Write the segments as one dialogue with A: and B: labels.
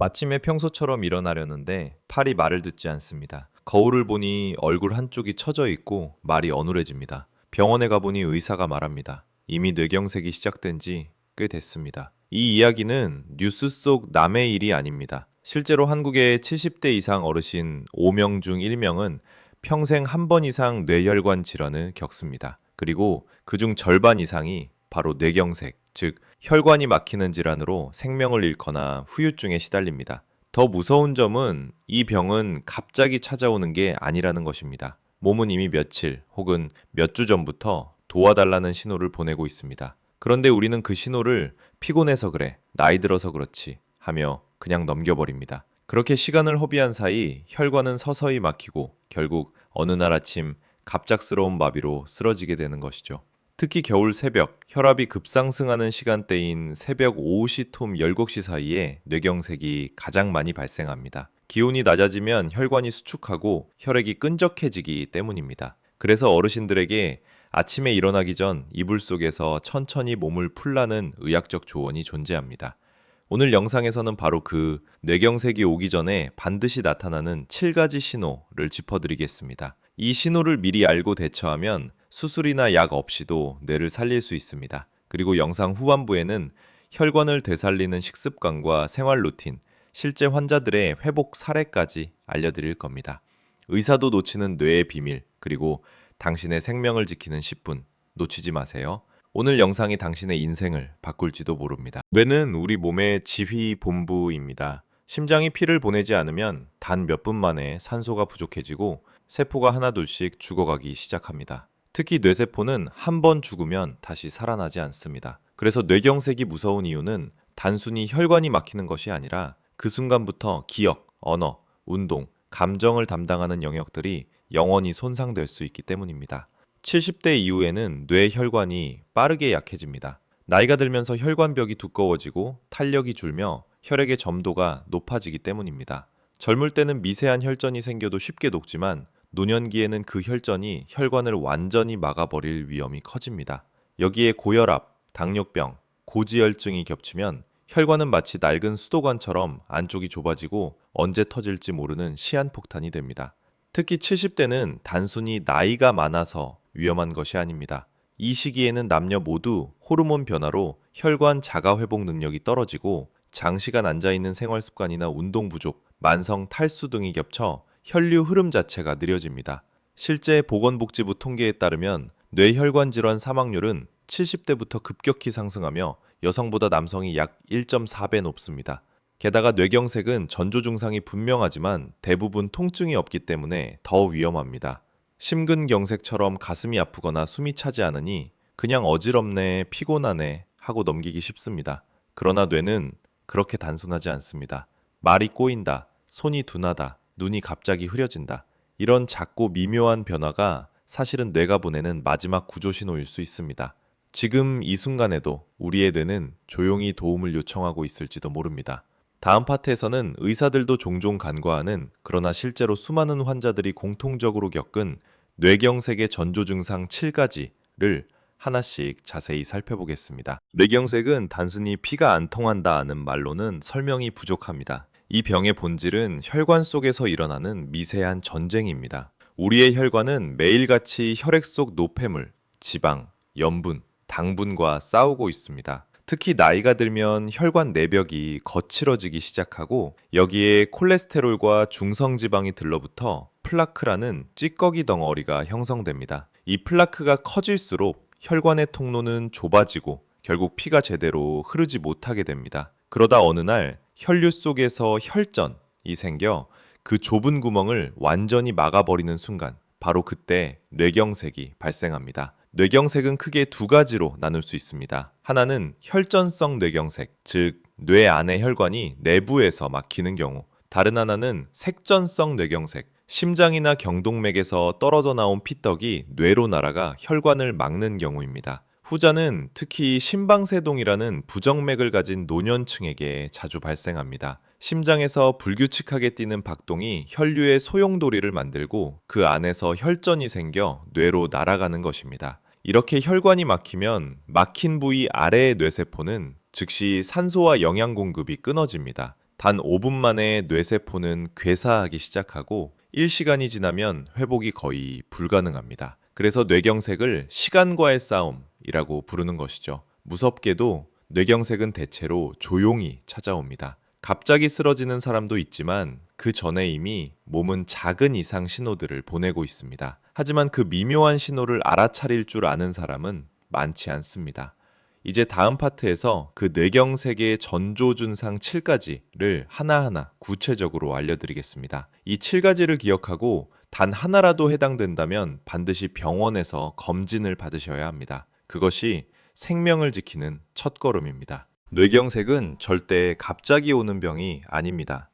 A: 마침에 평소처럼 일어나려는데 팔이 말을 듣지 않습니다. 거울을 보니 얼굴 한쪽이 처져 있고 말이 어눌해집니다. 병원에 가보니 의사가 말합니다. 이미 뇌경색이 시작된 지 꽤 됐습니다. 이 이야기는 뉴스 속 남의 일이 아닙니다. 실제로 한국의 70대 이상 어르신 5명 중 1명은 평생 한 번 이상 뇌혈관 질환을 겪습니다. 그리고 그중 절반 이상이 바로 뇌경색, 즉 혈관이 막히는 질환으로 생명을 잃거나 후유증에 시달립니다. 더 무서운 점은 이 병은 갑자기 찾아오는 게 아니라는 것입니다. 몸은 이미 며칠 혹은 몇 주 전부터 도와달라는 신호를 보내고 있습니다. 그런데 우리는 그 신호를 피곤해서 그래, 나이 들어서 그렇지 하며 그냥 넘겨버립니다. 그렇게 시간을 허비한 사이 혈관은 서서히 막히고 결국 어느 날 아침 갑작스러운 마비로 쓰러지게 되는 것이죠. 특히 겨울 새벽, 혈압이 급상승하는 시간대인 새벽 5시 톰 7시 사이에 뇌경색이 가장 많이 발생합니다. 기온이 낮아지면 혈관이 수축하고 혈액이 끈적해지기 때문입니다. 그래서 어르신들에게 아침에 일어나기 전 이불 속에서 천천히 몸을 풀라는 의학적 조언이 존재합니다. 오늘 영상에서는 바로 그 뇌경색이 오기 전에 반드시 나타나는 7가지 신호를 짚어드리겠습니다. 이 신호를 미리 알고 대처하면 수술이나 약 없이도 뇌를 살릴 수 있습니다. 그리고 영상 후반부에는 혈관을 되살리는 식습관과 생활 루틴, 실제 환자들의 회복 사례까지 알려드릴 겁니다. 의사도 놓치는 뇌의 비밀, 그리고 당신의 생명을 지키는 10분 놓치지 마세요. 오늘 영상이 당신의 인생을 바꿀지도 모릅니다. 뇌는 우리 몸의 지휘 본부입니다. 심장이 피를 보내지 않으면 단 몇 분 만에 산소가 부족해지고 세포가 하나둘씩 죽어가기 시작합니다. 특히 뇌세포는 한 번 죽으면 다시 살아나지 않습니다. 그래서 뇌경색이 무서운 이유는 단순히 혈관이 막히는 것이 아니라 그 순간부터 기억, 언어, 운동, 감정을 담당하는 영역들이 영원히 손상될 수 있기 때문입니다. 70대 이후에는 뇌 혈관이 빠르게 약해집니다. 나이가 들면서 혈관벽이 두꺼워지고 탄력이 줄며 혈액의 점도가 높아지기 때문입니다. 젊을 때는 미세한 혈전이 생겨도 쉽게 녹지만 노년기에는 그 혈전이 혈관을 완전히 막아버릴 위험이 커집니다. 여기에 고혈압, 당뇨병, 고지혈증이 겹치면 혈관은 마치 낡은 수도관처럼 안쪽이 좁아지고 언제 터질지 모르는 시한폭탄이 됩니다. 특히 70대는 단순히 나이가 많아서 위험한 것이 아닙니다. 이 시기에는 남녀 모두 호르몬 변화로 혈관 자가 회복 능력이 떨어지고 장시간 앉아있는 생활 습관이나 운동 부족, 만성 탈수 등이 겹쳐 혈류 흐름 자체가 느려집니다. 실제 보건복지부 통계에 따르면 뇌혈관 질환 사망률은 70대부터 급격히 상승하며 여성보다 남성이 약 1.4배 높습니다. 게다가 뇌경색은 전조 증상이 분명하지만 대부분 통증이 없기 때문에 더 위험합니다. 심근경색처럼 가슴이 아프거나 숨이 차지 않으니 그냥 어지럽네, 피곤하네 하고 넘기기 쉽습니다. 그러나 뇌는 그렇게 단순하지 않습니다. 말이 꼬인다, 손이 둔하다, 눈이 갑자기 흐려진다. 이런 작고 미묘한 변화가 사실은 뇌가 보내는 마지막 구조 신호일 수 있습니다. 지금 이 순간에도 우리의 뇌는 조용히 도움을 요청하고 있을지도 모릅니다. 다음 파트에서는 의사들도 종종 간과하는 그러나 실제로 수많은 환자들이 공통적으로 겪은 뇌경색의 전조 증상 7가지를 하나씩 자세히 살펴보겠습니다. 뇌경색은 단순히 피가 안 통한다는 말로는 설명이 부족합니다. 이 병의 본질은 혈관 속에서 일어나는 미세한 전쟁입니다. 우리의 혈관은 매일같이 혈액 속 노폐물, 지방, 염분, 당분과 싸우고 있습니다. 특히 나이가 들면 혈관 내벽이 거칠어지기 시작하고 여기에 콜레스테롤과 중성지방이 들러붙어 플라크라는 찌꺼기 덩어리가 형성됩니다. 이 플라크가 커질수록 혈관의 통로는 좁아지고 결국 피가 제대로 흐르지 못하게 됩니다. 그러다 어느 날 혈류 속에서 혈전이 생겨 그 좁은 구멍을 완전히 막아버리는 순간 바로 그때 뇌경색이 발생합니다. 뇌경색은 크게 두 가지로 나눌 수 있습니다. 하나는 혈전성 뇌경색, 즉 뇌 안의 혈관이 내부에서 막히는 경우. 다른 하나는 색전성 뇌경색, 심장이나 경동맥에서 떨어져 나온 피떡이 뇌로 날아가 혈관을 막는 경우입니다. 후자는 특히 심방세동이라는 부정맥을 가진 노년층에게 자주 발생합니다. 심장에서 불규칙하게 뛰는 박동이 혈류의 소용돌이를 만들고 그 안에서 혈전이 생겨 뇌로 날아가는 것입니다. 이렇게 혈관이 막히면 막힌 부위 아래의 뇌세포는 즉시 산소와 영양 공급이 끊어집니다. 단 5분 만에 뇌세포는 괴사하기 시작하고 1시간이 지나면 회복이 거의 불가능합니다. 그래서 뇌경색을 시간과의 싸움이라고 부르는 것이죠. 무섭게도 뇌경색은 대체로 조용히 찾아옵니다. 갑자기 쓰러지는 사람도 있지만 그 전에 이미 몸은 작은 이상 신호들을 보내고 있습니다. 하지만 그 미묘한 신호를 알아차릴 줄 아는 사람은 많지 않습니다. 이제 다음 파트에서 그 뇌경색의 전조 증상 7가지를 하나하나 구체적으로 알려드리겠습니다. 이 7가지를 기억하고 단 하나라도 해당된다면 반드시 병원에서 검진을 받으셔야 합니다. 그것이 생명을 지키는 첫걸음입니다. 뇌경색은 절대 갑자기 오는 병이 아닙니다.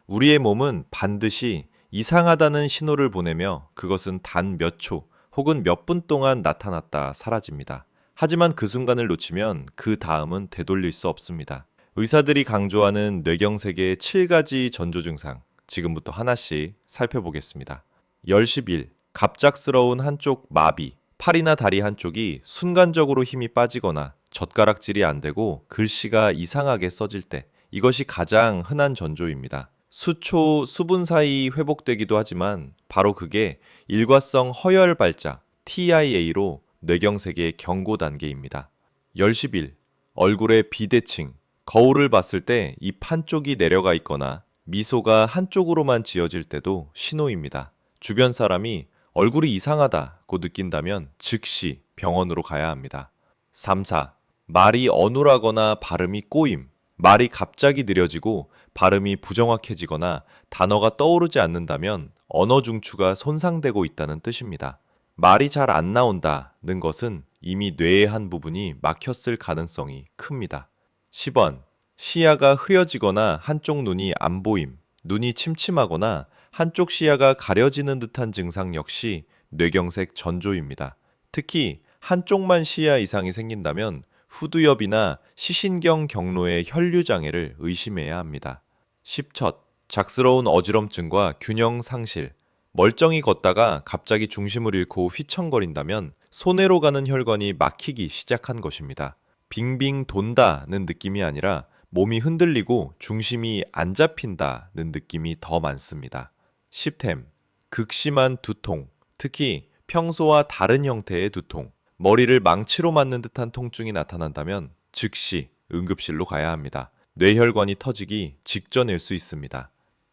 A: 우리의 몸은 반드시 이상하다는 신호를 보내며 그것은 단 몇 초 혹은 몇 분 동안 나타났다 사라집니다. 하지만 그 순간을 놓치면 그 다음은 되돌릴 수 없습니다. 의사들이 강조하는 뇌경색의 7가지 전조 증상, 지금부터 하나씩 살펴보겠습니다. 열십일, 갑작스러운 한쪽 마비, 팔이나 다리 한쪽이 순간적으로 힘이 빠지거나 젓가락질이 안 되고 글씨가 이상하게 써질 때, 이것이 가장 흔한 전조입니다. 수초, 수분 사이 회복되기도 하지만 바로 그게 일과성 허열 발작, TIA로 뇌경색의 경고 단계입니다. 열십일, 얼굴의 비대칭, 거울을 봤을 때 입 한쪽이 내려가 있거나 미소가 한쪽으로만 지어질 때도 신호입니다. 주변 사람이 얼굴이 이상하다고 느낀다면 즉시 병원으로 가야 합니다. 3, 4. 말이 어눌하거나 발음이 꼬임, 말이 갑자기 느려지고 발음이 부정확해지거나 단어가 떠오르지 않는다면 언어 중추가 손상되고 있다는 뜻입니다. 말이 잘 안 나온다는 것은 이미 뇌의 한 부분이 막혔을 가능성이 큽니다. 10번. 시야가 흐려지거나 한쪽 눈이 안 보임, 눈이 침침하거나 한쪽 시야가 가려지는 듯한 증상 역시 뇌경색 전조입니다. 특히 한쪽만 시야 이상이 생긴다면 후두엽이나 시신경 경로의 혈류 장애를 의심해야 합니다. 10첫. 작스러운 어지럼증과 균형 상실, 멀쩡히 걷다가 갑자기 중심을 잃고 휘청거린다면 손해로 가는 혈관이 막히기 시작한 것입니다. 빙빙 돈다는 느낌이 아니라 몸이 흔들리고 중심이 안 잡힌다는 느낌이 더 많습니다. 10템, 극심한 두통, 특히 평소와 다른 형태의 두통, 머리를 망치로 맞는 듯한 통증이 나타난다면 즉시 응급실로 가야 합니다. 뇌혈관이 터지기 직전일 수 있습니다.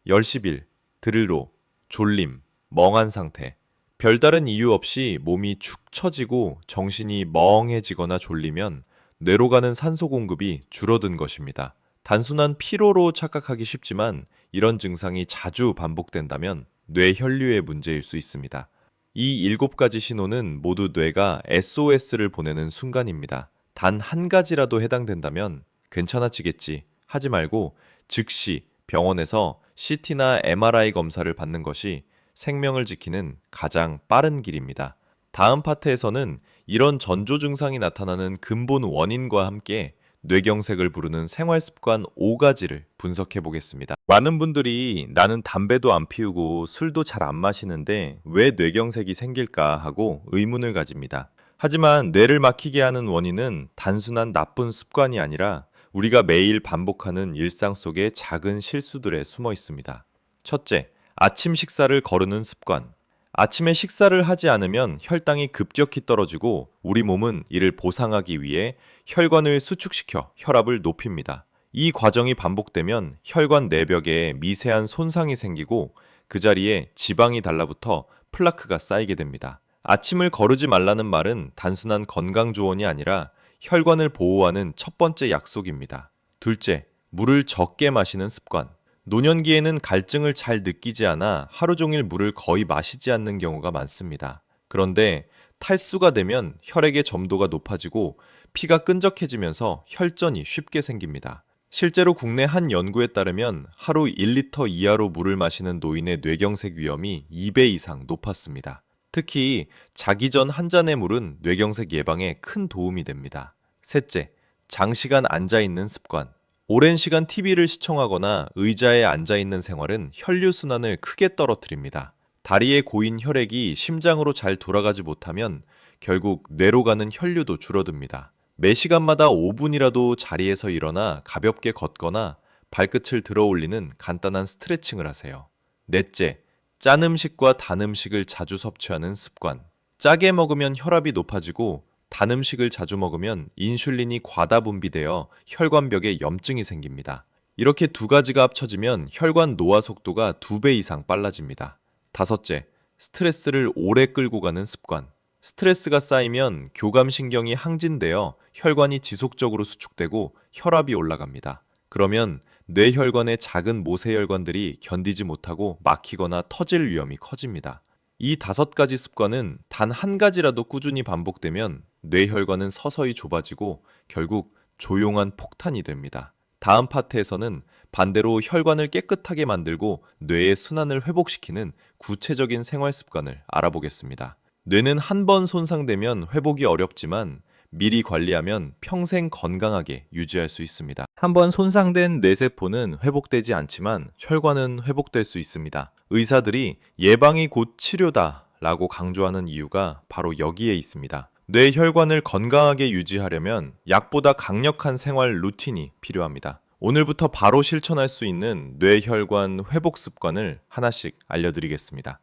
A: 10일, 드르로, 졸림, 멍한 상태, 별다른 이유 없이 몸이 축 처지고 정신이 멍해지거나 졸리면 뇌로 가는 산소 공급이 줄어든 것입니다. 단순한 피로로 착각하기 쉽지만 이런 증상이 자주 반복된다면 뇌 혈류의 문제일 수 있습니다. 이 7가지 신호는 모두 뇌가 SOS를 보내는 순간입니다. 단 한 가지라도 해당된다면 괜찮아지겠지 하지 말고 즉시 병원에서 CT나 MRI 검사를 받는 것이 생명을 지키는 가장 빠른 길입니다. 다음 파트에서는 이런 전조 증상이 나타나는 근본 원인과 함께 뇌경색을 부르는 생활 습관 5가지를 분석해 보겠습니다. 많은 분들이 나는 담배도 안 피우고 술도 잘 안 마시는데 왜 뇌경색이 생길까 하고 의문을 가집니다. 하지만 뇌를 막히게 하는 원인은 단순한 나쁜 습관이 아니라 우리가 매일 반복하는 일상 속의 작은 실수들에 숨어 있습니다. 첫째, 아침 식사를 거르는 습관. 아침에 식사를 하지 않으면 혈당이 급격히 떨어지고 우리 몸은 이를 보상하기 위해 혈관을 수축시켜 혈압을 높입니다. 이 과정이 반복되면 혈관 내벽에 미세한 손상이 생기고 그 자리에 지방이 달라붙어 플라크가 쌓이게 됩니다. 아침을 거르지 말라는 말은 단순한 건강 조언이 아니라 혈관을 보호하는 첫 번째 약속입니다. 둘째, 물을 적게 마시는 습관. 노년기에는 갈증을 잘 느끼지 않아 하루 종일 물을 거의 마시지 않는 경우가 많습니다. 그런데 탈수가 되면 혈액의 점도가 높아지고 피가 끈적해지면서 혈전이 쉽게 생깁니다. 실제로 국내 한 연구에 따르면 하루 1리터 이하로 물을 마시는 노인의 뇌경색 위험이 2배 이상 높았습니다. 특히 자기 전 한 잔의 물은 뇌경색 예방에 큰 도움이 됩니다. 셋째, 장시간 앉아있는 습관. 오랜 시간 TV를 시청하거나 의자에 앉아있는 생활은 혈류순환을 크게 떨어뜨립니다. 다리에 고인 혈액이 심장으로 잘 돌아가지 못하면 결국 뇌로 가는 혈류도 줄어듭니다. 매 시간마다 5분이라도 자리에서 일어나 가볍게 걷거나 발끝을 들어 올리는 간단한 스트레칭을 하세요. 넷째, 짠 음식과 단 음식을 자주 섭취하는 습관. 짜게 먹으면 혈압이 높아지고 단 음식을 자주 먹으면 인슐린이 과다 분비되어 혈관벽에 염증이 생깁니다. 이렇게 두 가지가 합쳐지면 혈관 노화 속도가 2배 이상 빨라집니다. 다섯째, 스트레스를 오래 끌고 가는 습관. 스트레스가 쌓이면 교감신경이 항진되어 혈관이 지속적으로 수축되고 혈압이 올라갑니다. 그러면 뇌혈관의 작은 모세혈관들이 견디지 못하고 막히거나 터질 위험이 커집니다. 이 5가지 습관은 단 한 가지라도 꾸준히 반복되면 뇌혈관은 서서히 좁아지고 결국 조용한 폭탄이 됩니다. 다음 파트에서는 반대로 혈관을 깨끗하게 만들고 뇌의 순환을 회복시키는 구체적인 생활 습관을 알아보겠습니다. 뇌는 한 번 손상되면 회복이 어렵지만 미리 관리하면 평생 건강하게 유지할 수 있습니다. 한번 손상된 뇌세포는 회복되지 않지만 혈관은 회복될 수 있습니다. 의사들이 예방이 곧 치료다 라고 강조하는 이유가 바로 여기에 있습니다. 뇌혈관을 건강하게 유지하려면 약보다 강력한 생활 루틴이 필요합니다. 오늘부터 바로 실천할 수 있는 뇌혈관 회복 습관을 하나씩 알려드리겠습니다.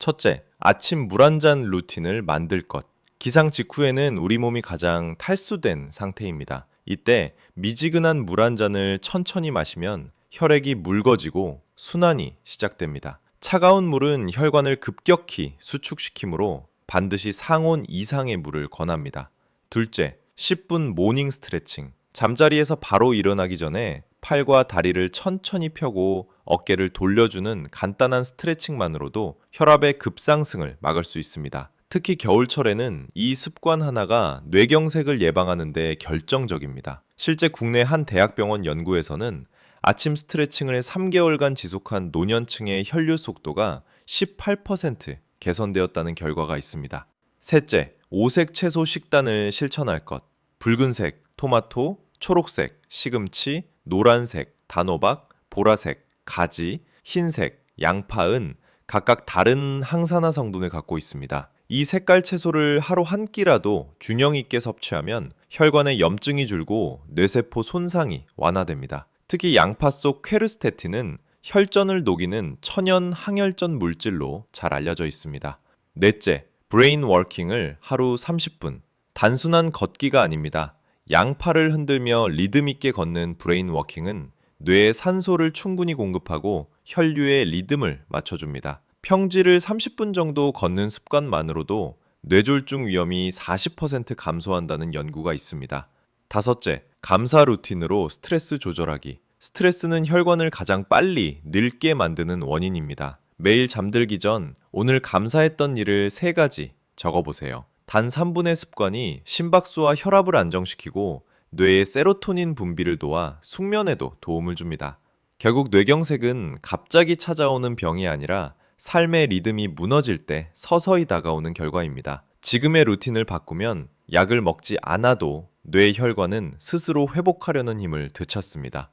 A: 첫째, 아침 물 한 잔 루틴을 만들 것. 기상 직후에는 우리 몸이 가장 탈수된 상태입니다. 이때 미지근한 물 한 잔을 천천히 마시면 혈액이 묽어지고 순환이 시작됩니다. 차가운 물은 혈관을 급격히 수축시키므로 반드시 상온 이상의 물을 권합니다. 둘째, 10분 모닝 스트레칭. 잠자리에서 바로 일어나기 전에 팔과 다리를 천천히 펴고 어깨를 돌려주는 간단한 스트레칭만으로도 혈압의 급상승을 막을 수 있습니다. 특히 겨울철에는 이 습관 하나가 뇌경색을 예방하는 데 결정적입니다. 실제 국내 한 대학병원 연구에서는 아침 스트레칭을 3개월간 지속한 노년층의 혈류 속도가 18% 개선되었다는 결과가 있습니다. 셋째, 5색 채소 식단을 실천할 것. 붉은색, 토마토, 초록색, 시금치, 노란색, 단호박, 보라색, 가지, 흰색, 양파은 각각 다른 항산화 성분을 갖고 있습니다. 이 색깔 채소를 하루 한 끼라도 균형 있게 섭취하면 혈관의 염증이 줄고 뇌세포 손상이 완화됩니다. 특히 양파 속 퀘르스테틴은 혈전을 녹이는 천연 항혈전 물질로 잘 알려져 있습니다. 넷째, 브레인 워킹을 하루 30분. 단순한 걷기가 아닙니다. 양팔을 흔들며 리듬 있게 걷는 브레인 워킹은 뇌에 산소를 충분히 공급하고 혈류의 리듬을 맞춰줍니다. 평지를 30분 정도 걷는 습관만으로도 뇌졸중 위험이 40% 감소한다는 연구가 있습니다. 다섯째, 감사 루틴으로 스트레스 조절하기. 스트레스는 혈관을 가장 빨리 늙게 만드는 원인입니다. 매일 잠들기 전 오늘 감사했던 일을 3가지 적어보세요. 단 3분의 습관이 심박수와 혈압을 안정시키고 뇌의 세로토닌 분비를 도와 숙면에도 도움을 줍니다. 결국 뇌경색은 갑자기 찾아오는 병이 아니라 삶의 리듬이 무너질 때 서서히 다가오는 결과입니다. 지금의 루틴을 바꾸면 약을 먹지 않아도 뇌 혈관은 스스로 회복하려는 힘을 되찾습니다.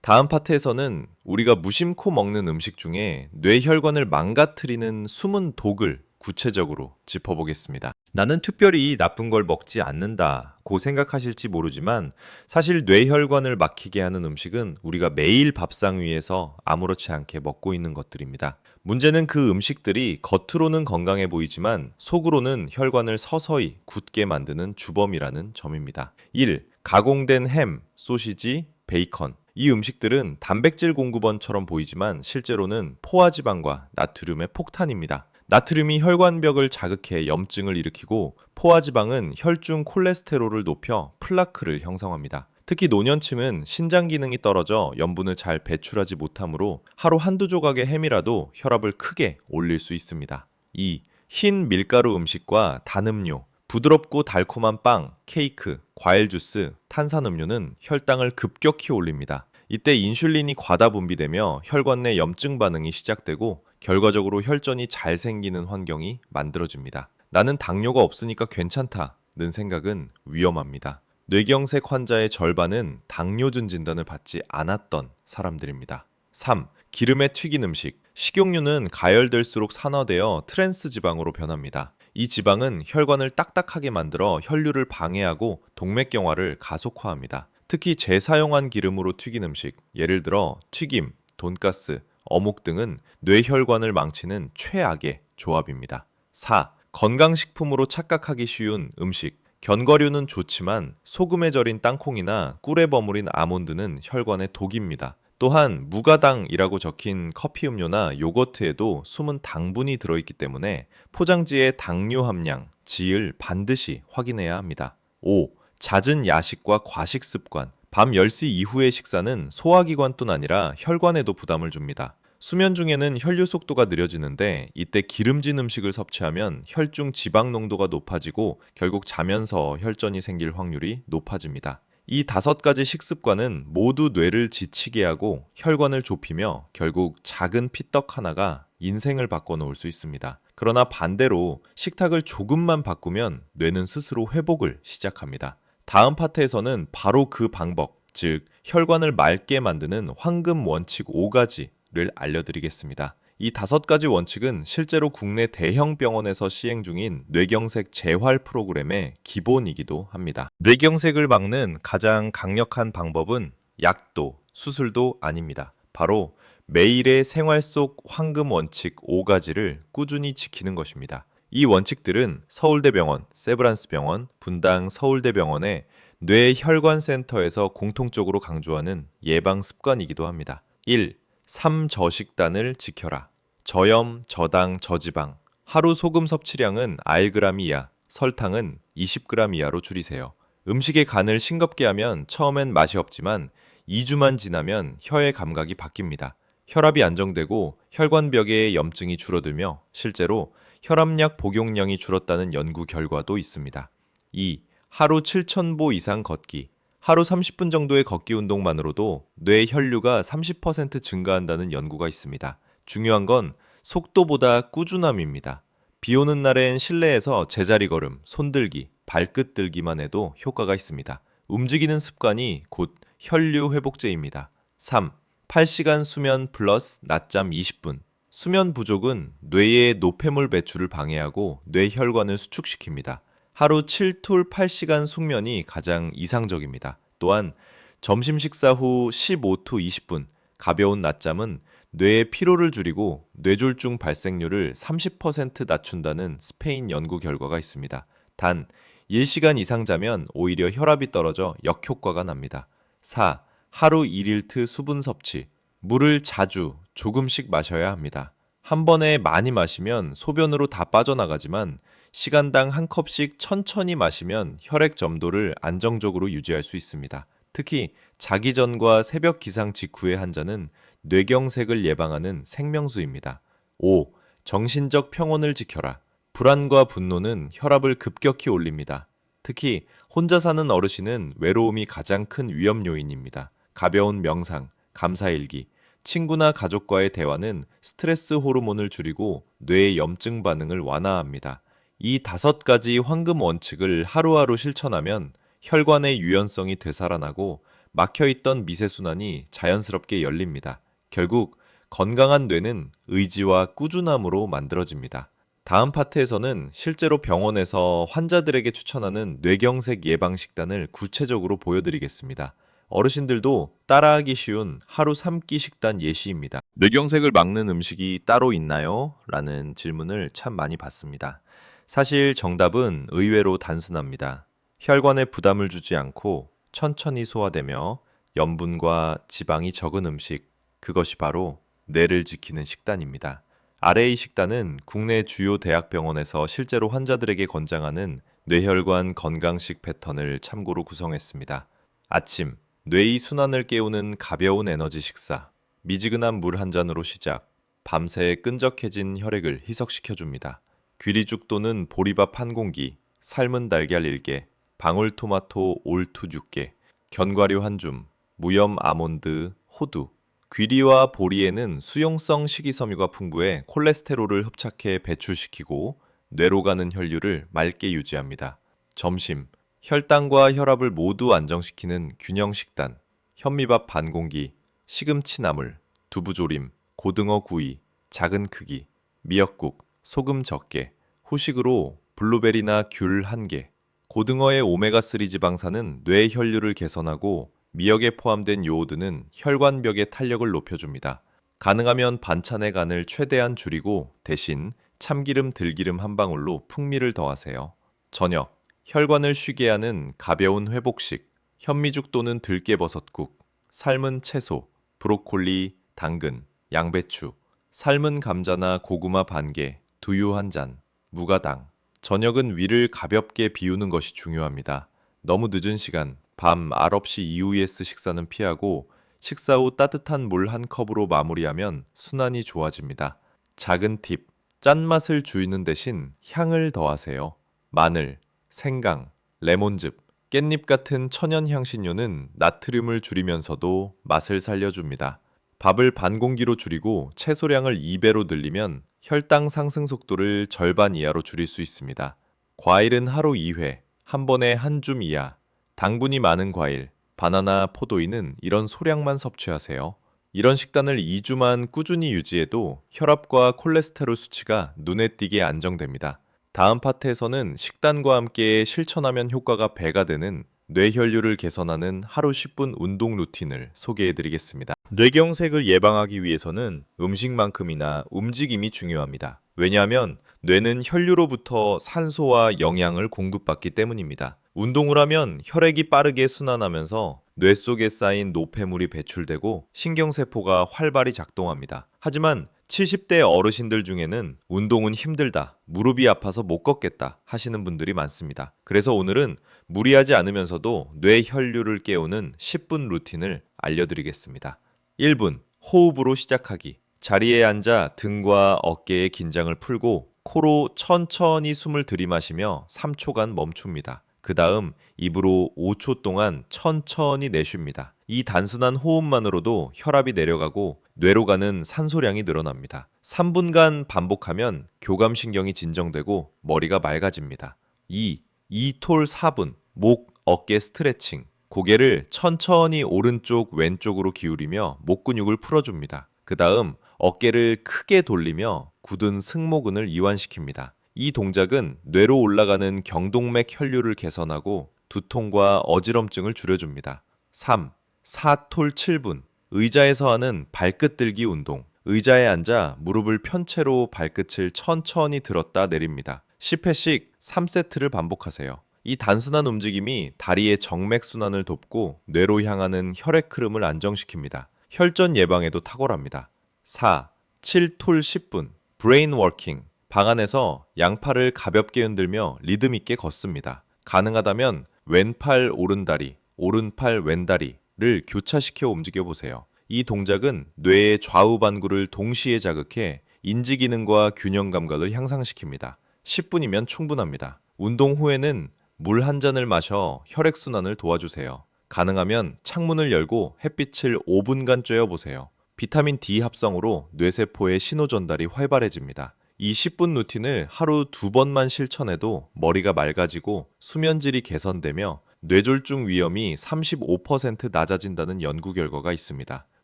A: 다음 파트에서는 우리가 무심코 먹는 음식 중에 뇌혈관을 망가뜨리는 숨은 독을 구체적으로 짚어보겠습니다. 나는 특별히 나쁜 걸 먹지 않는다고 생각하실지 모르지만 사실 뇌혈관을 막히게 하는 음식은 우리가 매일 밥상 위에서 아무렇지 않게 먹고 있는 것들입니다. 문제는 그 음식들이 겉으로는 건강해 보이지만 속으로는 혈관을 서서히 굳게 만드는 주범이라는 점입니다. 1. 가공된 햄, 소시지, 베이컨. 이 음식들은 단백질 공급원처럼 보이지만 실제로는 포화지방과 나트륨의 폭탄입니다. 나트륨이 혈관벽을 자극해 염증을 일으키고 포화지방은 혈중 콜레스테롤을 높여 플라크를 형성합니다. 특히 노년층은 신장 기능이 떨어져 염분을 잘 배출하지 못하므로 하루 한두 조각의 햄이라도 혈압을 크게 올릴 수 있습니다. 2. 흰 밀가루 음식과 단음료. 부드럽고 달콤한 빵, 케이크, 과일 주스, 탄산음료는 혈당을 급격히 올립니다. 이때 인슐린이 과다 분비되며 혈관 내 염증 반응이 시작되고 결과적으로 혈전이 잘 생기는 환경이 만들어집니다. 나는 당뇨가 없으니까 괜찮다는 생각은 위험합니다. 뇌경색 환자의 절반은 당뇨준 진단을 받지 않았던 사람들입니다. 3. 기름에 튀긴 음식. 식용유는 가열될수록 산화되어 트랜스 지방으로 변합니다. 이 지방은 혈관을 딱딱하게 만들어 혈류를 방해하고 동맥경화를 가속화합니다. 특히 재사용한 기름으로 튀긴 음식, 예를 들어 튀김, 돈가스, 어묵 등은 뇌혈관을 망치는 최악의 조합입니다. 4. 건강식품으로 착각하기 쉬운 음식. 견과류는 좋지만 소금에 절인 땅콩이나 꿀에 버무린 아몬드는 혈관에 독입니다. 또한 무가당이라고 적힌 커피 음료나 요거트에도 숨은 당분이 들어있기 때문에 포장지의 당류 함량, 지을 반드시 확인해야 합니다. 5. 잦은 야식과 과식 습관. 밤 10시 이후의 식사는 소화기관뿐 아니라 혈관에도 부담을 줍니다. 수면 중에는 혈류 속도가 느려지는데 이때 기름진 음식을 섭취하면 혈중 지방 농도가 높아지고 결국 자면서 혈전이 생길 확률이 높아집니다. 이 5가지 식습관은 모두 뇌를 지치게 하고 혈관을 좁히며 결국 작은 피떡 하나가 인생을 바꿔놓을 수 있습니다. 그러나 반대로 식탁을 조금만 바꾸면 뇌는 스스로 회복을 시작합니다. 다음 파트에서는 바로 그 방법, 즉 혈관을 맑게 만드는 황금 원칙 5가지를 알려드리겠습니다. 이 5가지 원칙은 실제로 국내 대형 병원에서 시행 중인 뇌경색 재활 프로그램의 기본이기도 합니다. 뇌경색을 막는 가장 강력한 방법은 약도, 수술도 아닙니다. 바로 매일의 생활 속 황금 원칙 5가지를 꾸준히 지키는 것입니다. 이 원칙들은 서울대병원, 세브란스병원, 분당 서울대병원의 뇌혈관센터에서 공통적으로 강조하는 예방 습관이기도 합니다. 1. 삼저식단을 지켜라. 저염, 저당, 저지방. 하루 소금 섭취량은 알그램 이하, 설탕은 20g 이하로 줄이세요. 음식의 간을 싱겁게 하면 처음엔 맛이 없지만 2주만 지나면 혀의 감각이 바뀝니다. 혈압이 안정되고 혈관벽의 염증이 줄어들며 실제로 혈압약 복용량이 줄었다는 연구 결과도 있습니다. 2. 하루 7,000보 이상 걷기. 하루 30분 정도의 걷기 운동만으로도 뇌 혈류가 30% 증가한다는 연구가 있습니다. 중요한 건 속도보다 꾸준함입니다. 비 오는 날엔 실내에서 제자리 걸음, 손들기, 발끝 들기만 해도 효과가 있습니다. 움직이는 습관이 곧 혈류 회복제입니다. 3. 8시간 수면 플러스 낮잠 20분. 수면 부족은 뇌의 노폐물 배출을 방해하고 뇌혈관을 수축시킵니다. 하루 7툴 8시간 숙면이 가장 이상적입니다. 또한 점심 식사 후 15투 20분 가벼운 낮잠은 뇌의 피로를 줄이고 뇌졸중 발생률을 30% 낮춘다는 스페인 연구 결과가 있습니다. 단 1시간 이상 자면 오히려 혈압이 떨어져 역효과가 납니다. 4. 하루 1리터 수분 섭취. 물을 자주 조금씩 마셔야 합니다. 한 번에 많이 마시면 소변으로 다 빠져나가지만 시간당 한 컵씩 천천히 마시면 혈액 점도를 안정적으로 유지할 수 있습니다. 특히 자기 전과 새벽 기상 직후의 한 잔은 뇌경색을 예방하는 생명수입니다. 5. 정신적 평온을 지켜라. 불안과 분노는 혈압을 급격히 올립니다. 특히 혼자 사는 어르신은 외로움이 가장 큰 위험 요인입니다. 가벼운 명상, 감사일기, 친구나 가족과의 대화는 스트레스 호르몬을 줄이고 뇌의 염증 반응을 완화합니다. 이 5가지 황금 원칙을 하루하루 실천하면 혈관의 유연성이 되살아나고 막혀있던 미세순환이 자연스럽게 열립니다. 결국 건강한 뇌는 의지와 꾸준함으로 만들어집니다. 다음 파트에서는 실제로 병원에서 환자들에게 추천하는 뇌경색 예방 식단을 구체적으로 보여드리겠습니다. 어르신들도 따라하기 쉬운 하루 3끼 식단 예시입니다. 뇌경색을 막는 음식이 따로 있나요? 라는 질문을 참 많이 받습니다. 사실 정답은 의외로 단순합니다. 혈관에 부담을 주지 않고 천천히 소화되며 염분과 지방이 적은 음식, 그것이 바로 뇌를 지키는 식단입니다. 아래 이 식단은 국내 주요 대학병원에서 실제로 환자들에게 권장하는 뇌혈관 건강식 패턴을 참고로 구성했습니다. 아침, 뇌의 순환을 깨우는 가벼운 에너지 식사, 미지근한 물 한 잔으로 시작, 밤새 끈적해진 혈액을 희석시켜줍니다. 귀리죽 또는 보리밥 한 공기, 삶은 달걀 1개, 방울토마토 올투 6개, 견과류 한 줌, 무염 아몬드, 호두. 귀리와 보리에는 수용성 식이섬유가 풍부해 콜레스테롤을 흡착해 배출시키고 뇌로 가는 혈류를 맑게 유지합니다. 점심, 혈당과 혈압을 모두 안정시키는 균형 식단, 현미밥 반 공기, 시금치 나물, 두부조림, 고등어 구이, 작은 크기, 미역국, 소금 적게, 후식으로 블루베리나 귤 1개. 고등어의 오메가3 지방산은 뇌 혈류를 개선하고 미역에 포함된 요오드는 혈관벽의 탄력을 높여줍니다. 가능하면 반찬의 간을 최대한 줄이고 대신 참기름, 들기름 한 방울로 풍미를 더하세요. 저녁, 혈관을 쉬게 하는 가벼운 회복식, 현미죽 또는 들깨버섯국, 삶은 채소, 브로콜리, 당근, 양배추, 삶은 감자나 고구마 반 개, 두유 한 잔, 무가당. 저녁은 위를 가볍게 비우는 것이 중요합니다. 너무 늦은 시간, 밤 9시 이후의 식사는 피하고 식사 후 따뜻한 물 한 컵으로 마무리하면 순환이 좋아집니다. 작은 팁, 짠맛을 줄이는 대신 향을 더하세요. 마늘, 생강, 레몬즙, 깻잎 같은 천연 향신료는 나트륨을 줄이면서도 맛을 살려줍니다. 밥을 반 공기로 줄이고 채소량을 2배로 늘리면 혈당 상승 속도를 절반 이하로 줄일 수 있습니다. 과일은 하루 2회, 한 번에 한 줌 이하. 당분이 많은 과일, 바나나, 포도인은 이런 소량만 섭취하세요. 이런 식단을 2주만 꾸준히 유지해도 혈압과 콜레스테롤 수치가 눈에 띄게 안정됩니다. 다음 파트에서는 식단과 함께 실천하면 효과가 배가 되는 뇌혈류를 개선하는 하루 10분 운동 루틴을 소개해 드리겠습니다. 뇌경색을 예방하기 위해서는 음식만큼이나 움직임이 중요합니다. 왜냐하면 뇌는 혈류로부터 산소와 영양을 공급받기 때문입니다. 운동을 하면 혈액이 빠르게 순환하면서 뇌 속에 쌓인 노폐물이 배출되고 신경세포가 활발히 작동합니다. 하지만 70대 어르신들 중에는 운동은 힘들다, 무릎이 아파서 못 걷겠다 하시는 분들이 많습니다. 그래서 오늘은 무리하지 않으면서도 뇌 혈류를 깨우는 10분 루틴을 알려드리겠습니다. 1분, 호흡으로 시작하기. 자리에 앉아 등과 어깨의 긴장을 풀고 코로 천천히 숨을 들이마시며 3초간 멈춥니다. 그 다음 입으로 5초 동안 천천히 내쉽니다. 이 단순한 호흡만으로도 혈압이 내려가고 뇌로 가는 산소량이 늘어납니다. 3분간 반복하면 교감신경이 진정되고 머리가 맑아집니다. 2. 2톨 4분, 목, 어깨 스트레칭. 고개를 천천히 오른쪽, 왼쪽으로 기울이며 목 근육을 풀어줍니다. 그 다음 어깨를 크게 돌리며 굳은 승모근을 이완시킵니다. 이 동작은 뇌로 올라가는 경동맥 혈류를 개선하고 두통과 어지럼증을 줄여줍니다. 3. 4톨 7분, 의자에서 하는 발끝 들기 운동. 의자에 앉아 무릎을 편 채로 발끝을 천천히 들었다 내립니다. 10회씩 3세트를 반복하세요. 이 단순한 움직임이 다리의 정맥순환을 돕고 뇌로 향하는 혈액 흐름을 안정시킵니다. 혈전 예방에도 탁월합니다. 4. 7톨 10분, 브레인 워킹. 방 안에서 양팔을 가볍게 흔들며 리듬 있게 걷습니다. 가능하다면 왼팔 오른다리, 오른팔 왼다리를 교차시켜 움직여 보세요. 이 동작은 뇌의 좌우 반구를 동시에 자극해 인지 기능과 균형 감각을 향상시킵니다. 10분이면 충분합니다. 운동 후에는 물 한 잔을 마셔 혈액순환을 도와주세요. 가능하면 창문을 열고 햇빛을 5분간 쬐어 보세요. 비타민 D 합성으로 뇌세포의 신호 전달이 활발해집니다. 이 10분 루틴을 하루 2번만 실천해도 머리가 맑아지고 수면질이 개선되며 뇌졸중 위험이 35% 낮아진다는 연구 결과가 있습니다.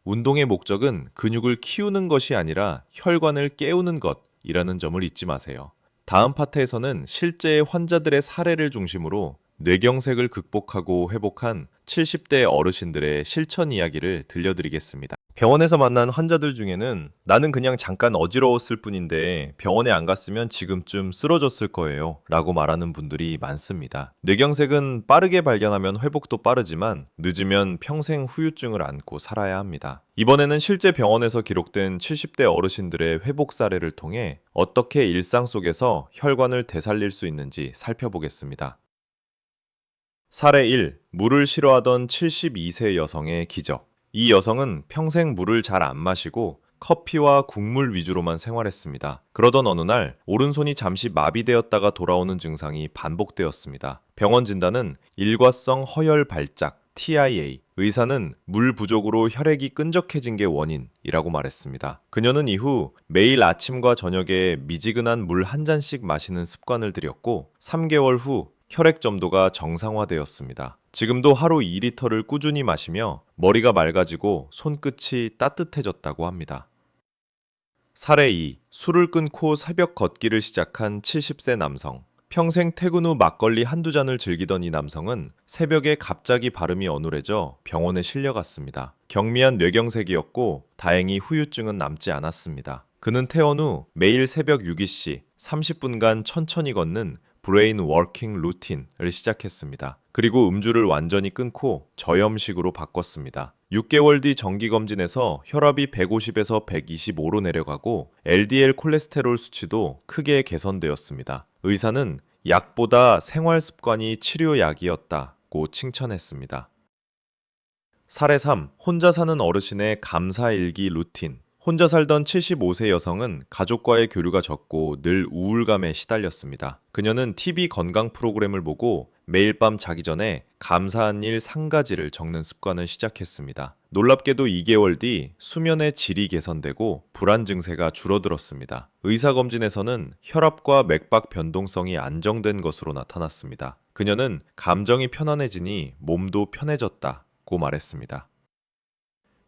A: 운동의 목적은 근육을 키우는 것이 아니라 혈관을 깨우는 것이라는 점을 잊지 마세요. 다음 파트에서는 실제 환자들의 사례를 중심으로 뇌경색을 극복하고 회복한 70대 어르신들의 실천 이야기를 들려드리겠습니다. 병원에서 만난 환자들 중에는 나는 그냥 잠깐 어지러웠을 뿐인데 병원에 안 갔으면 지금쯤 쓰러졌을 거예요 라고 말하는 분들이 많습니다. 뇌경색은 빠르게 발견하면 회복도 빠르지만 늦으면 평생 후유증을 안고 살아야 합니다. 이번에는 실제 병원에서 기록된 70대 어르신들의 회복 사례를 통해 어떻게 일상 속에서 혈관을 되살릴 수 있는지 살펴보겠습니다. 사례 1. 물을 싫어하던 72세 여성의 기적. 이 여성은 평생 물을 잘 안 마시고 커피와 국물 위주로만 생활했습니다. 그러던 어느 날 오른손이 잠시 마비되었다가 돌아오는 증상이 반복되었습니다. 병원 진단은 일과성 허혈 발작, TIA. 의사는 물 부족으로 혈액이 끈적해진 게 원인이라고 말했습니다. 그녀는 이후 매일 아침과 저녁에 미지근한 물 한 잔씩 마시는 습관을 들였고 3개월 후 혈액 점도가 정상화되었습니다. 지금도 하루 2리터를 꾸준히 마시며 머리가 맑아지고 손끝이 따뜻해졌다고 합니다. 사례 2. 술을 끊고 새벽 걷기를 시작한 70세 남성. 평생 퇴근 후 막걸리 한두 잔을 즐기던 이 남성은 새벽에 갑자기 발음이 어눌해져 병원에 실려갔습니다. 경미한 뇌경색이었고 다행히 후유증은 남지 않았습니다. 그는 퇴원 후 매일 새벽 6시 30분간 천천히 걷는 브레인 워킹 루틴을 시작했습니다. 그리고 음주를 완전히 끊고 저염식으로 바꿨습니다. 6개월 뒤 정기검진에서 혈압이 150에서 125로 내려가고 LDL 콜레스테롤 수치도 크게 개선되었습니다. 의사는 약보다 생활 습관이 치료약이었다고 칭찬했습니다. 사례 3. 혼자 사는 어르신의 감사일기 루틴. 혼자 살던 75세 여성은 가족과의 교류가 적고 늘 우울감에 시달렸습니다. 그녀는 TV 건강 프로그램을 보고 매일 밤 자기 전에 감사한 일 1가지를 적는 습관을 시작했습니다. 놀랍게도 2개월 뒤 수면의 질이 개선되고 불안 증세가 줄어들었습니다. 의사검진에서는 혈압과 맥박 변동성이 안정된 것으로 나타났습니다. 그녀는 감정이 편안해지니 몸도 편해졌다고 말했습니다.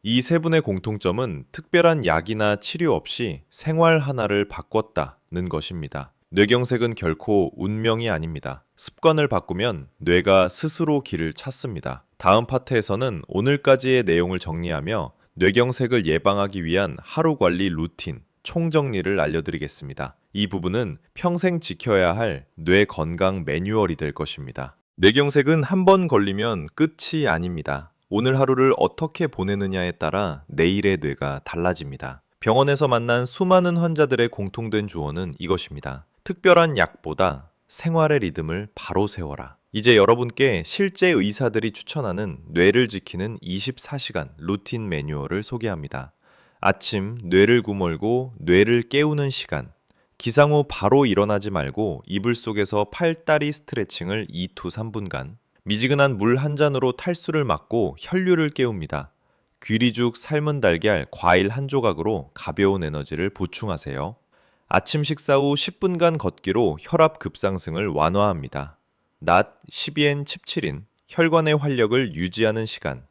A: 이 세 분의 공통점은 특별한 약이나 치료 없이 생활 하나를 바꿨다는 것입니다. 뇌경색은 결코 운명이 아닙니다. 습관을 바꾸면 뇌가 스스로 길을 찾습니다. 다음 파트에서는 오늘까지의 내용을 정리하며 뇌경색을 예방하기 위한 하루 관리 루틴, 총정리를 알려드리겠습니다. 이 부분은 평생 지켜야 할 뇌 건강 매뉴얼이 될 것입니다. 뇌경색은 한 번 걸리면 끝이 아닙니다. 오늘 하루를 어떻게 보내느냐에 따라 내일의 뇌가 달라집니다. 병원에서 만난 수많은 환자들의 공통된 주어는 이것입니다. 특별한 약보다 생활의 리듬을 바로 세워라. 이제 여러분께 실제 의사들이 추천하는 뇌를 지키는 24시간 루틴 매뉴얼을 소개합니다. 아침 뇌를 구멀고 뇌를 깨우는 시간. 기상 후 바로 일어나지 말고 이불 속에서 팔다리 스트레칭을 2-3분간. 미지근한 물 한 잔으로 탈수를 막고 혈류를 깨웁니다. 귀리죽, 삶은 달걀, 과일 한 조각으로 가벼운 에너지를 보충하세요. 아침 식사 후 10분간 걷기로 혈압 급상승을 완화합니다. 낮 12엔 17인 혈관의 활력을 유지하는 시간.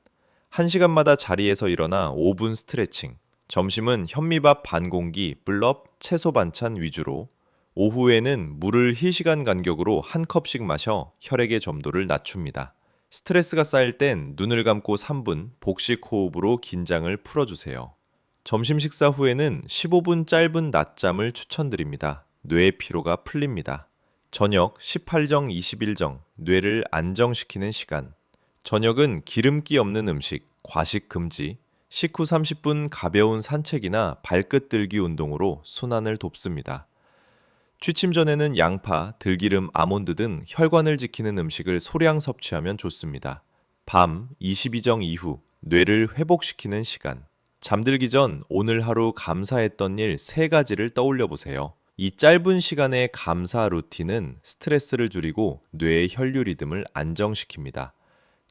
A: 1시간마다 자리에서 일어나 5분 스트레칭. 점심은 현미밥 반 공기, 블럽, 채소 반찬 위주로. 오후에는 물을 희시간 간격으로 한 컵씩 마셔 혈액의 점도를 낮춥니다. 스트레스가 쌓일 땐 눈을 감고 3분 복식 호흡으로 긴장을 풀어주세요. 점심 식사 후에는 15분 짧은 낮잠을 추천드립니다. 뇌의 피로가 풀립니다. 저녁 18정 21정 뇌를 안정시키는 시간. 저녁은 기름기 없는 음식, 과식 금지. 식후 30분 가벼운 산책이나 발끝 들기 운동으로 순환을 돕습니다. 취침 전에는 양파, 들기름, 아몬드 등 혈관을 지키는 음식을 소량 섭취하면 좋습니다. 밤 22정 이후 뇌를 회복시키는 시간. 잠들기 전 오늘 하루 감사했던 일 3가지를 떠올려 보세요. 이 짧은 시간의 감사 루틴은 스트레스를 줄이고 뇌의 혈류 리듬을 안정시킵니다.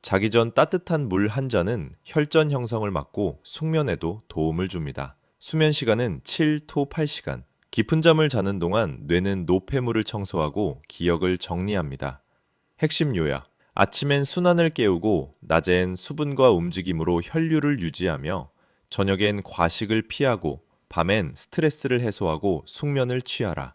A: 자기 전 따뜻한 물 한 잔은 혈전 형성을 막고 숙면에도 도움을 줍니다. 수면 시간은 7-8시간. 깊은 잠을 자는 동안 뇌는 노폐물을 청소하고 기억을 정리합니다. 핵심 요약. 아침엔 순환을 깨우고 낮엔 수분과 움직임으로 혈류를 유지하며 저녁엔 과식을 피하고 밤엔 스트레스를 해소하고 숙면을 취하라.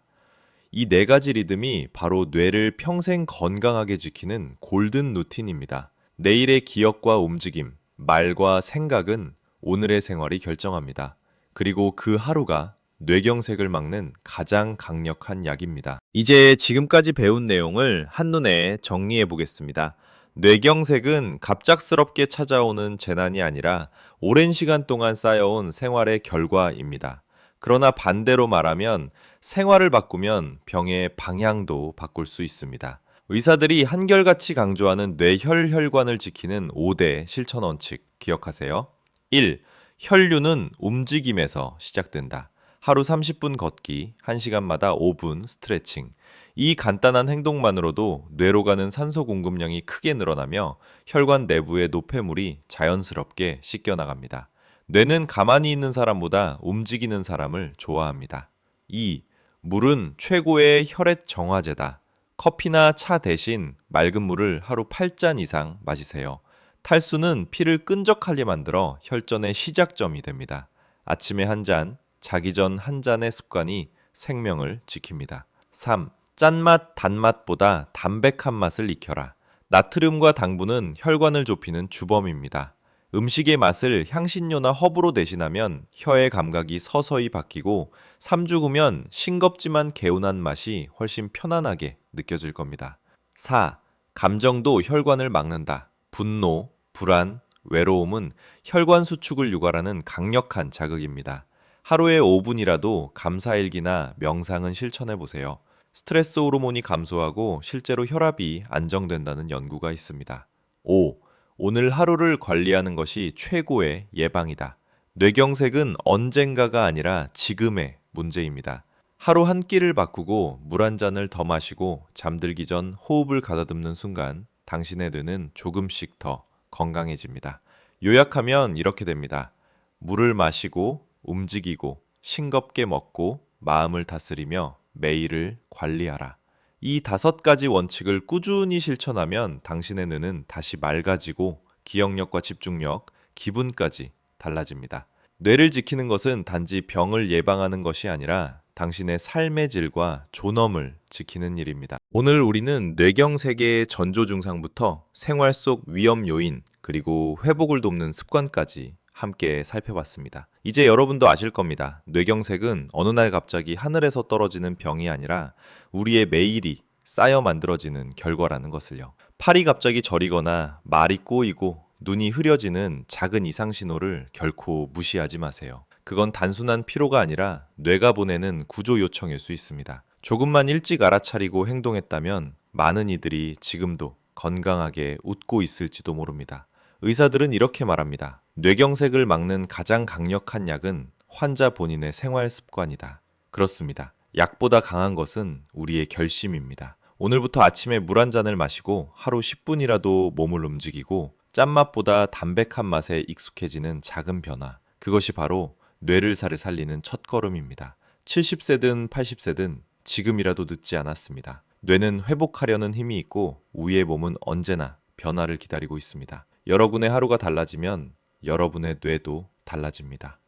A: 이 4가지 리듬이 바로 뇌를 평생 건강하게 지키는 골든 루틴입니다. 내일의 기억과 움직임, 말과 생각은 오늘의 생활이 결정합니다. 그리고 그 하루가 뇌경색을 막는 가장 강력한 약입니다. 이제 지금까지 배운 내용을 한눈에 정리해 보겠습니다. 뇌경색은 갑작스럽게 찾아오는 재난이 아니라 오랜 시간 동안 쌓여온 생활의 결과입니다. 그러나 반대로 말하면 생활을 바꾸면 병의 방향도 바꿀 수 있습니다. 의사들이 한결같이 강조하는 뇌혈관을 지키는 5대 실천 원칙 기억하세요. 1. 혈류는 움직임에서 시작된다. 하루 30분 걷기, 1시간마다 5분 스트레칭. 이 간단한 행동만으로도 뇌로 가는 산소 공급량이 크게 늘어나며 혈관 내부의 노폐물이 자연스럽게 씻겨나갑니다. 뇌는 가만히 있는 사람보다 움직이는 사람을 좋아합니다. 2. 물은 최고의 혈액 정화제다. 커피나 차 대신 맑은 물을 하루 8잔 이상 마시세요. 탈수는 피를 끈적하게 만들어 혈전의 시작점이 됩니다. 아침에 한 잔, 자기 전 한 잔의 습관이 생명을 지킵니다. 3. 짠맛, 단맛보다 담백한 맛을 익혀라. 나트륨과 당분은 혈관을 좁히는 주범입니다. 음식의 맛을 향신료나 허브로 대신하면 혀의 감각이 서서히 바뀌고 3주 후면 싱겁지만 개운한 맛이 훨씬 편안하게 느껴질 겁니다. 4. 감정도 혈관을 막는다. 분노, 불안, 외로움은 혈관 수축을 유발하는 강력한 자극입니다. 하루에 5분이라도 감사일기나 명상은 실천해 보세요. 스트레스 호르몬이 감소하고 실제로 혈압이 안정된다는 연구가 있습니다. 5. 오늘 하루를 관리하는 것이 최고의 예방이다. 뇌경색은 언젠가가 아니라 지금의 문제입니다. 하루 한 끼를 바꾸고 물 한 잔을 더 마시고 잠들기 전 호흡을 가다듬는 순간 당신의 뇌는 조금씩 더 건강해집니다. 요약하면 이렇게 됩니다. 물을 마시고 움직이고 싱겁게 먹고 마음을 다스리며 매일을 관리하라. 이 5가지 원칙을 꾸준히 실천하면 당신의 뇌는 다시 맑아지고 기억력과 집중력, 기분까지 달라집니다. 뇌를 지키는 것은 단지 병을 예방하는 것이 아니라 당신의 삶의 질과 존엄을 지키는 일입니다. 오늘 우리는 뇌경색의 전조 증상부터 생활 속 위험 요인, 그리고 회복을 돕는 습관까지 함께 살펴봤습니다. 이제 여러분도 아실 겁니다. 뇌경색은 어느 날 갑자기 하늘에서 떨어지는 병이 아니라 우리의 매일이 쌓여 만들어지는 결과라는 것을요. 팔이 갑자기 저리거나 말이 꼬이고 눈이 흐려지는 작은 이상 신호를 결코 무시하지 마세요. 그건 단순한 피로가 아니라 뇌가 보내는 구조 요청일 수 있습니다. 조금만 일찍 알아차리고 행동했다면 많은 이들이 지금도 건강하게 웃고 있을지도 모릅니다. 의사들은 이렇게 말합니다. 뇌경색을 막는 가장 강력한 약은 환자 본인의 생활 습관이다. 그렇습니다. 약보다 강한 것은 우리의 결심입니다. 오늘부터 아침에 물 한 잔을 마시고 하루 10분이라도 몸을 움직이고 짠맛보다 담백한 맛에 익숙해지는 작은 변화. 그것이 바로 뇌를 살리는 첫걸음입니다. 70세든 80세든 지금이라도 늦지 않았습니다. 뇌는 회복하려는 힘이 있고 우리의 몸은 언제나 변화를 기다리고 있습니다. 여러분의 하루가 달라지면 여러분의 뇌도 달라집니다.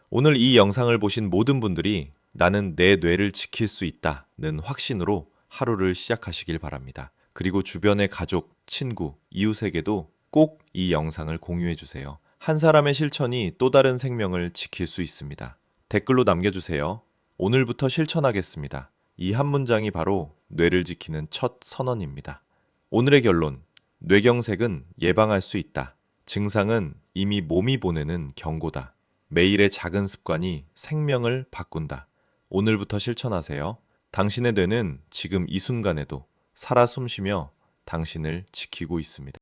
A: 오늘 이 영상을 보신 모든 분들이 나는 내 뇌를 지킬 수 있다는 확신으로 하루를 시작하시길 바랍니다. 그리고 주변의 가족, 친구, 이웃에게도 꼭 이 영상을 공유해 주세요. 한 사람의 실천이 또 다른 생명을 지킬 수 있습니다. 댓글로 남겨주세요. 오늘부터 실천하겠습니다. 이 한 문장이 바로 뇌를 지키는 첫 선언입니다. 오늘의 결론. 뇌경색은 예방할 수 있다. 증상은 이미 몸이 보내는 경고다. 매일의 작은 습관이 생명을 바꾼다. 오늘부터 실천하세요. 당신의 뇌는 지금 이 순간에도 살아 숨쉬며 당신을 지키고 있습니다.